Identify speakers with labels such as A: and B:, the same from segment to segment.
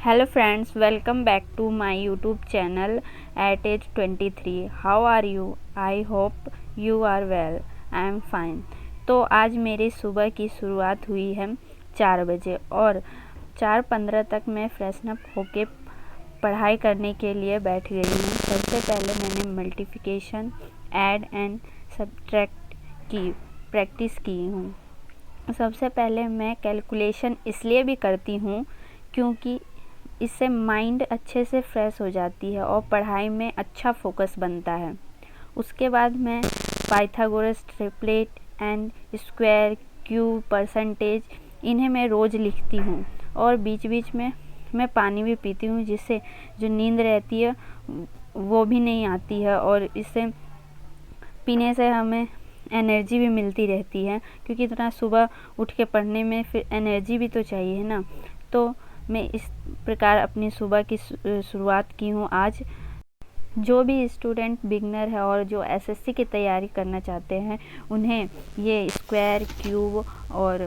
A: Hello friends, welcome back to my YouTube channel at age 23. How are you? I hope you are well. I am fine. तो आज मेरी सुबह की शुरुआत हुई है 4 बजे और 4:15 तक मैं फ्रेशन अप होके पढ़ाई करने के लिए बैठ गई हूँ। सबसे पहले मैंने मल्टीप्लिकेशन, ऐड एंड सब्ट्रैक्ट की प्रैक्टिस की हूँ। सबसे पहले मैं कैलकुलेशन इसलिए भी करती हूँ क्योंकि इससे माइंड अच्छे से फ्रेश हो जाती है और पढ़ाई में अच्छा फोकस बनता है। उसके बाद मैं Pythagoras, triplet and square, cube, percentage इन्हें मैं रोज़ लिखती हूँ और बीच बीच में मैं पानी भी पीती हूँ, जिससे जो नींद रहती है वो भी नहीं आती है और इससे पीने से हमें एनर्जी भी मिलती रहती है, क्योंकि इतना सुबह उठ के पढ़ने में फिर एनर्जी भी तो चाहिए है ना। तो मैं इस प्रकार अपनी सुबह की शुरुआत की हूँ आज। जो भी स्टूडेंट बिगनर है और जो एसएससी की तैयारी करना चाहते हैं, उन्हें ये स्क्वायर, क्यूब और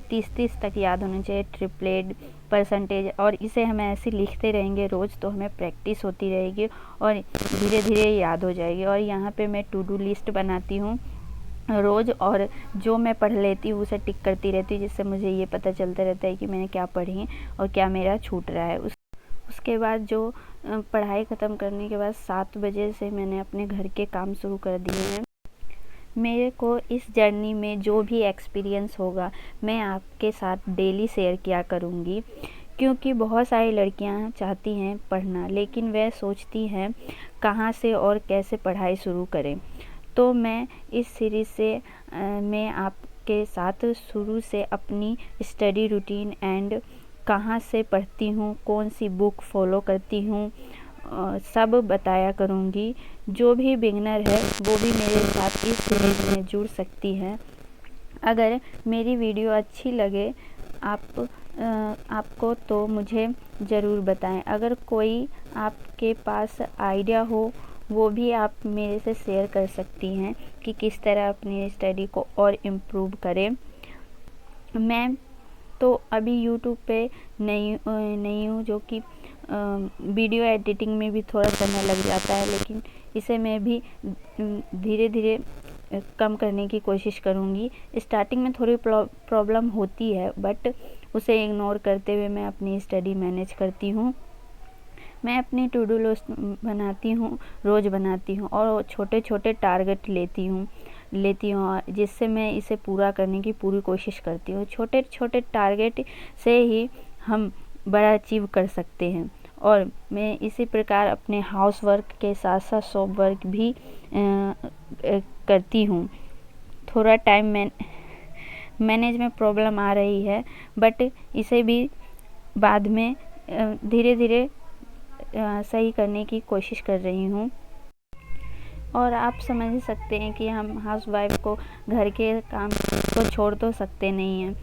A: 30 तक याद होना चाहिए, ट्रिपलेट, परसेंटेज, और इसे हम ऐसे लिखते रहेंगे रोज़ तो हमें प्रैक्टिस होती रहेगी और धीरे धीरे याद हो जाएगी। और यहाँ पे मैं टू डू लिस्ट बनाती हूँ रोज़ और जो मैं पढ़ लेती हूँ उसे टिक करती रहती हूँ, जिससे मुझे ये पता चलता रहता है कि मैंने क्या पढ़ी और क्या मेरा छूट रहा है। उसके बाद जो पढ़ाई ख़त्म करने के बाद 7 बजे से मैंने अपने घर के काम शुरू कर दिए हैं। मेरे को इस जर्नी में जो भी एक्सपीरियंस होगा मैं आपके साथ डेली शेयर किया करूँगी, क्योंकि बहुत सारी लड़कियां चाहती हैं पढ़ना, लेकिन वह सोचती हैं कहाँ से और कैसे पढ़ाई शुरू करें। तो मैं इस सीरीज़ से मैं आपके साथ शुरू से अपनी स्टडी रूटीन एंड कहाँ से पढ़ती हूँ, कौन सी बुक फॉलो करती हूँ, सब बताया करूँगी। जो भी बिगनर है वो भी मेरे साथ इस सीरीज़ में जुड़ सकती है। अगर मेरी वीडियो अच्छी लगे आपको तो मुझे ज़रूर बताएं। अगर कोई आपके पास आइडिया हो वो भी आप मेरे से शेयर कर सकती हैं कि किस तरह अपनी स्टडी को और इम्प्रूव करें। मैं तो अभी यूट्यूब पे नई हूँ, जो कि वीडियो एडिटिंग में भी थोड़ा समय लग जाता है, लेकिन इसे मैं भी धीरे धीरे कम करने की कोशिश करूँगी। स्टार्टिंग में थोड़ी प्रॉब्लम होती है, बट उसे इग्नोर करते हुए मैं अपनी स्टडी मैनेज करती हूँ। मैं अपनी टू डू लिस्ट बनाती हूँ, रोज़ बनाती हूँ और छोटे छोटे टारगेट लेती हूँ जिससे मैं इसे पूरा करने की पूरी कोशिश करती हूँ। छोटे छोटे टारगेट से ही हम बड़ा अचीव कर सकते हैं। और मैं इसी प्रकार अपने हाउस वर्क के साथ साथ शॉप वर्क भी करती हूँ। थोड़ा टाइम मैनेज में प्रॉब्लम आ रही है, बट इसे भी बाद में धीरे धीरे सही करने की कोशिश कर रही हूँ। और आप समझ सकते हैं कि हम हाउसवाइफ को घर के काम को छोड़ तो सकते नहीं हैं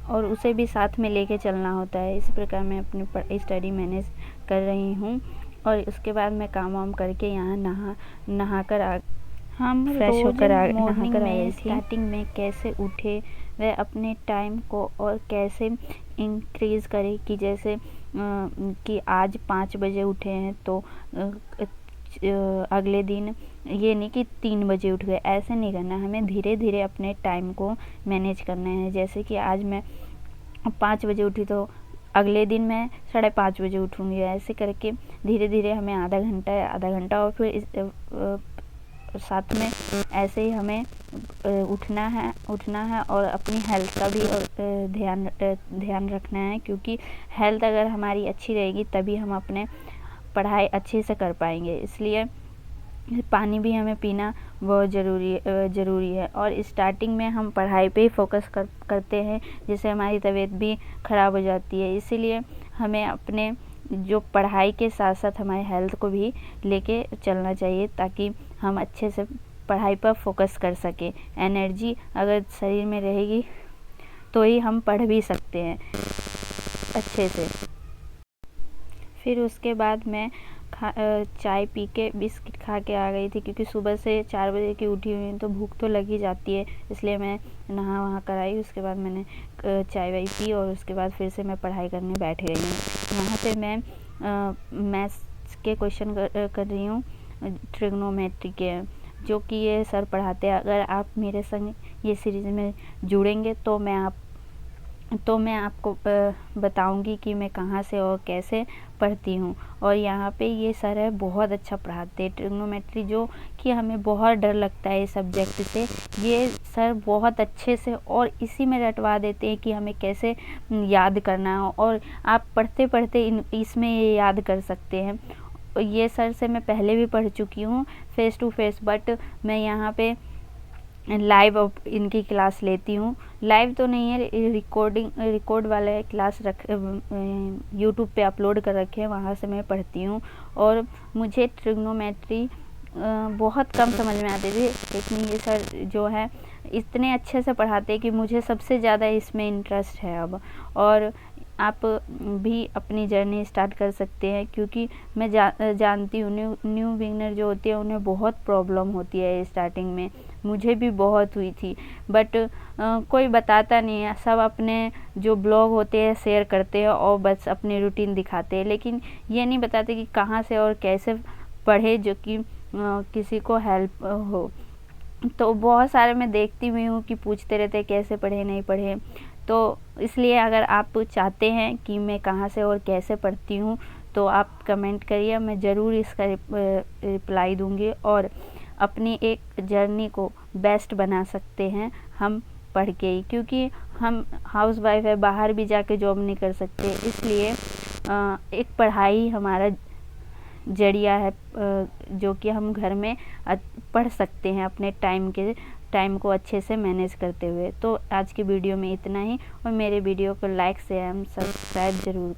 A: और उसे भी साथ में लेके चलना होता है। इसी प्रकार मैं अपनी स्टडी मैनेज कर रही हूँ और उसके बाद मैं काम वाम करके यहाँ नहाकर हम फ्रेश होकर मॉर्निंग में स्टार्टिंग में कैसे उठे, वह अपने टाइम को और कैसे इंक्रीज़ करें कि जैसे कि आज 5 बजे उठे हैं तो अगले दिन ये नहीं कि 3 बजे उठ गए, ऐसे नहीं करना। हमें धीरे धीरे अपने टाइम को मैनेज करना है। जैसे कि आज मैं 5 बजे उठी तो अगले दिन मैं 5:30 बजे उठूँगी। ऐसे करके धीरे धीरे हमें आधा घंटा और फिर साथ में ऐसे ही हमें उठना है और अपनी हेल्थ का भी ध्यान रखना है, क्योंकि हेल्थ अगर हमारी अच्छी रहेगी तभी हम अपने पढ़ाई अच्छे से कर पाएंगे। इसलिए पानी भी हमें पीना बहुत ज़रूरी है। और स्टार्टिंग में हम पढ़ाई पे ही फोकस करते हैं, जिससे हमारी तबीयत भी ख़राब हो जाती है। इसीलिए हमें अपने जो पढ़ाई के साथ साथ हमारे हेल्थ को भी लेके चलना चाहिए, ताकि हम अच्छे से पढ़ाई पर फोकस कर सकें। एनर्जी अगर शरीर में रहेगी तो ही हम पढ़ भी सकते हैं अच्छे से। फिर उसके बाद मैं चाय पी के बिस्किट खा के आ गई थी, क्योंकि सुबह से 4 बजे की उठी हुई हूँ तो भूख तो लग ही जाती है। इसलिए मैं नहा वहा कर आई, उसके बाद मैंने चाय वाय पी और उसके बाद फिर से मैं पढ़ाई करने बैठ गई हूँ। यहाँ पे मैं मैथ्स के क्वेश्चन कर रही हूँ, ट्रिग्नोमेट्री के, जो कि ये सर पढ़ाते हैं। अगर आप मेरे संग ये सीरीज़ में जुड़ेंगे तो मैं आपको बताऊंगी कि मैं कहाँ से और कैसे पढ़ती हूँ। और यहाँ पे ये सर है, बहुत अच्छा पढ़ाते हैं ट्रिग्नोमेट्री, जो कि हमें बहुत डर लगता है इस सब्जेक्ट से। ये सर बहुत अच्छे से और इसी में रटवा देते हैं कि हमें कैसे याद करना है, और आप पढ़ते पढ़ते इसमें ये याद कर सकते हैं। ये सर से मैं पहले भी पढ़ चुकी हूँ फेस टू फेस, बट मैं यहाँ पे लाइव इनकी क्लास लेती हूँ। लाइव तो नहीं है, रिकॉर्ड वाले क्लास यूट्यूब पे अपलोड कर रखे हैं, वहाँ से मैं पढ़ती हूँ। और मुझे ट्रिग्नोमेट्री बहुत कम समझ में आती थी, लेकिन ये सर जो है इतने अच्छे से पढ़ाते हैं कि मुझे सबसे ज़्यादा इसमें इंटरेस्ट है अब। और आप भी अपनी जर्नी स्टार्ट कर सकते हैं, क्योंकि मैं जानती हूँ न्यू बिगिनर जो होती है उन्हें बहुत प्रॉब्लम होती है स्टार्टिंग में। मुझे भी बहुत हुई थी, बट कोई बताता नहीं है। सब अपने जो ब्लॉग होते हैं शेयर करते हैं और बस अपनी रूटीन दिखाते हैं, लेकिन ये नहीं बताते कि कहाँ से और कैसे पढ़े जो कि किसी को हेल्प हो। तो बहुत सारे मैं देखती हुई हूँ कि पूछते रहते हैं कैसे पढ़े नहीं पढ़े। तो इसलिए अगर आप चाहते हैं कि मैं कहाँ से और कैसे पढ़ती हूँ तो आप कमेंट करिए, मैं ज़रूर इसका रिप्लाई दूँगी। और अपनी एक जर्नी को बेस्ट बना सकते हैं हम पढ़ के ही, क्योंकि हम हाउस वाइफ है, बाहर भी जाके जॉब नहीं कर सकते। इसलिए एक पढ़ाई हमारा जरिया है, जो कि हम घर में पढ़ सकते हैं अपने टाइम को अच्छे से मैनेज करते हुए। तो आज की वीडियो में इतना ही, और मेरे वीडियो को लाइक शेयर एंड सब्सक्राइब ज़रूर